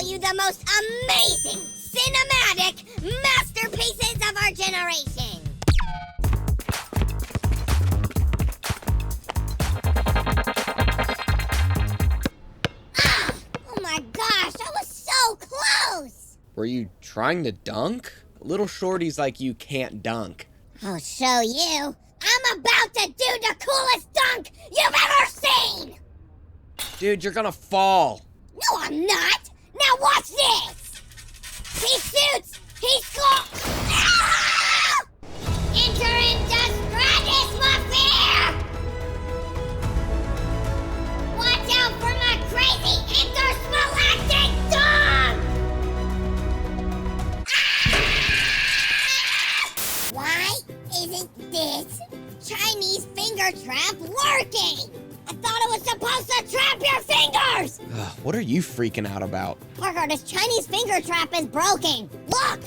you the most amazing cinematic masterpieces of our generation. Oh my gosh, that was so close! Were you trying to dunk? Little shorties like you can't dunk. I'll show you. I'm about to do the coolest dunk you've ever seen! Dude, you're gonna fall. No, I'm not! Now watch this! He shoots! He scores! Ah! Enter into stratosphere! Watch out for my crazy intergalactic dunk! Ah! Why isn't this Chinese finger trap working? I thought it was supposed to trap your fingers! What are you freaking out about? Parker, this Chinese finger trap is broken. Look!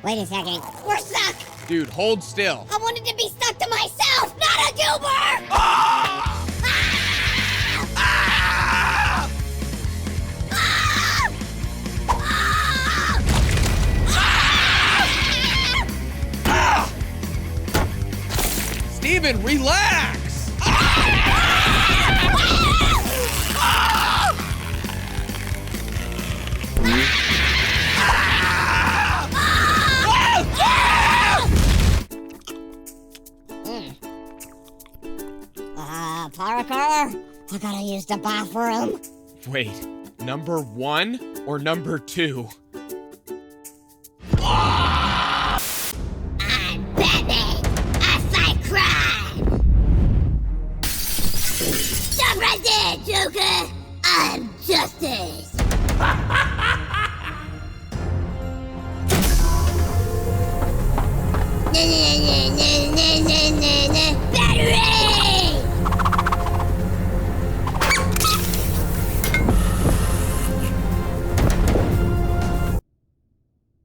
Wait a second. We're stuck! Dude, hold still. I wanted to be stuck to myself, not a goober! Ah! Ah! Ah! Ah! Ah! Ah! Steven, relax! Parker, I gotta use the bathroom. Wait, number 1 or number 2? I'm Batman, I fight crime. Jump right there, Joker. I'm justice. Battery!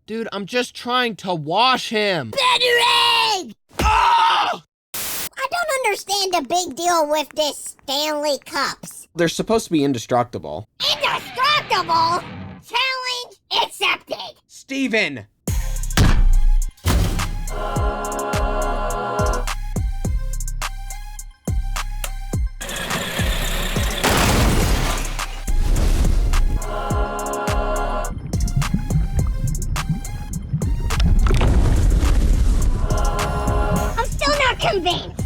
Dude, I'm just trying to wash him. Battering! Ah! I don't understand the big deal with this Stanley cups. They're supposed to be indestructible. Indestructible? Challenge accepted. Steven! Convinced.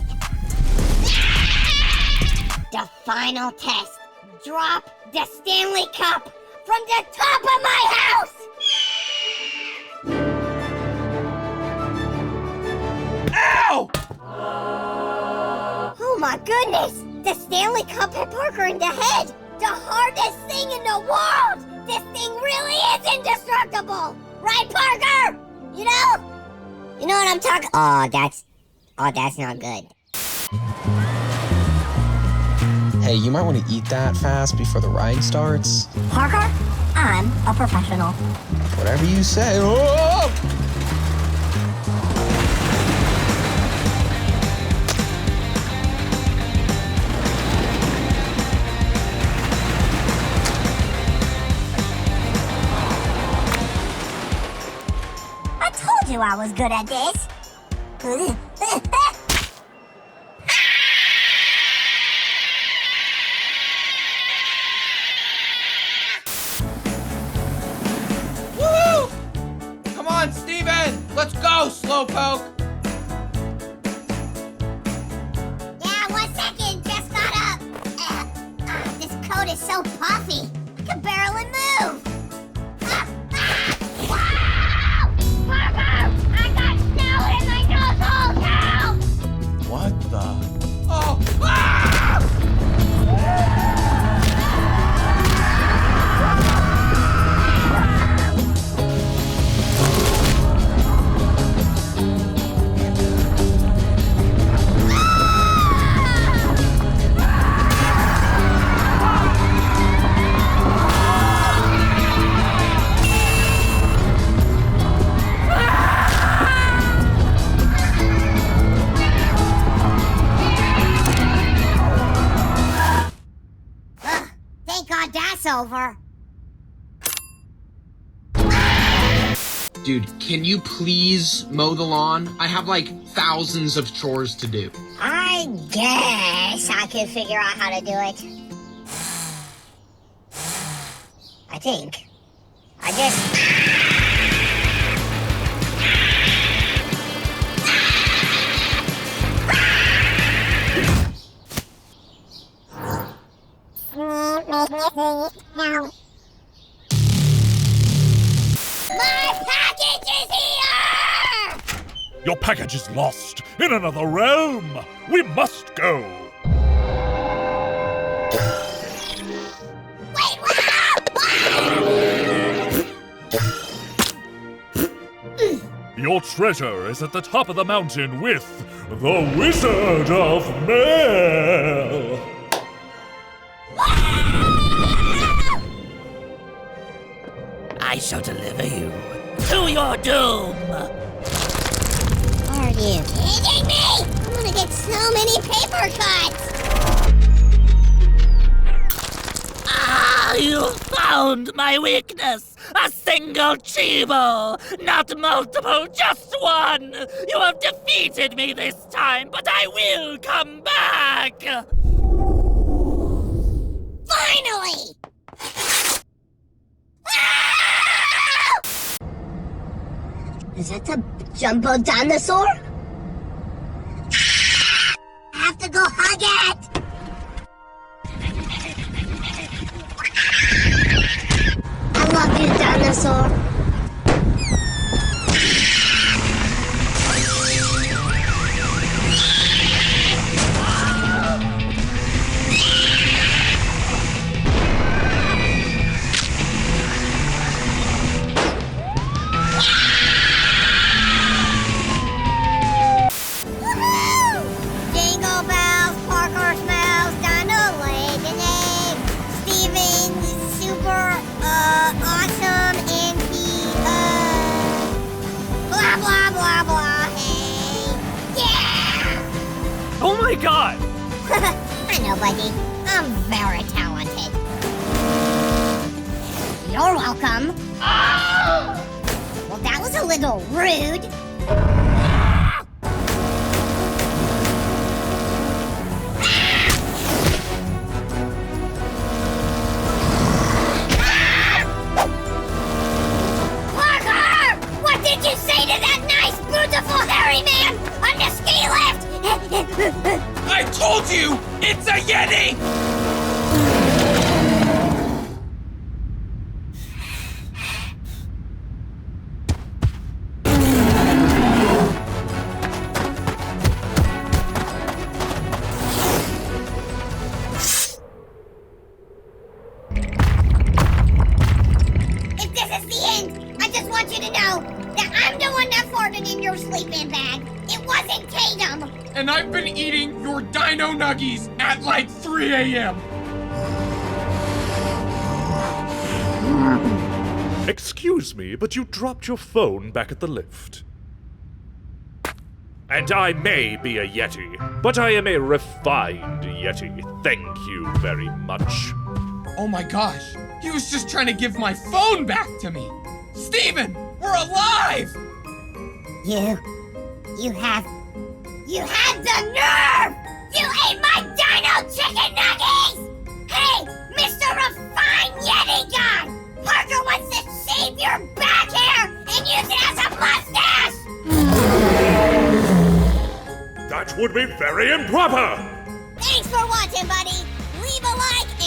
The final test. Drop the Stanley Cup from the top of my house. Ow! Oh my goodness. The Stanley Cup hit Parker in the head. The hardest thing in the world. This thing really is indestructible. Right, Parker? You know what I'm talking... Oh, that's not good. Hey, you might want to eat that fast before the ride starts. Parker, I'm a professional. Whatever you say. Oh! I told you I was good at this. Woo! Come on, Steven! Let's go, Slowpoke! Yeah, 1 second, just got up. This coat is so puffy, I can barely move. Wow! Parker! I got snow in my nose hole now! What the? Oh! Ah! Thank God that's over. Dude, can you please mow the lawn? I have like thousands of chores to do. I guess I can figure out how to do it. I think. I just... Now. My package is here! Your package is lost in another realm. We must go. Wait, Your treasure is at the top of the mountain with the Wizard of Mel. I shall deliver you to your doom! Are you kidding me? I'm gonna get so many paper cuts! Ah, you found my weakness! A single Chibo! Not multiple, just one! You have defeated me this time, but I will come back! Finally! Is that the jumbo dinosaur? I have to go hug it! I love you, dinosaur. Jingle bells, Parker smells, Dino laid an egg. Steven's super, awesome, and he, blah, blah, blah, blah, hey. Yeah! Oh my god! I know, buddy. I'm very talented. You're welcome. Well, that was a little rude. What did you say to that nice, beautiful, hairy man on the ski lift? I told you! It's a Yeti! If this is the end, I just want you to know that I'm the one that farted in your sleeping bag. It wasn't Tatum. And I've been eating your dino nuggies at like 3 a.m. Excuse me, but you dropped your phone back at the lift. And I may be a Yeti, but I am a refined Yeti. Thank you very much. Oh my gosh, he was just trying to give my phone back to me. Steven, we're alive! You had the nerve! You ate my dino chicken nuggies! Hey, Mr. Refined Yeti God! Parker wants to shave your back hair and use it as a mustache! That would be very improper! Thanks for watching, buddy! Leave a like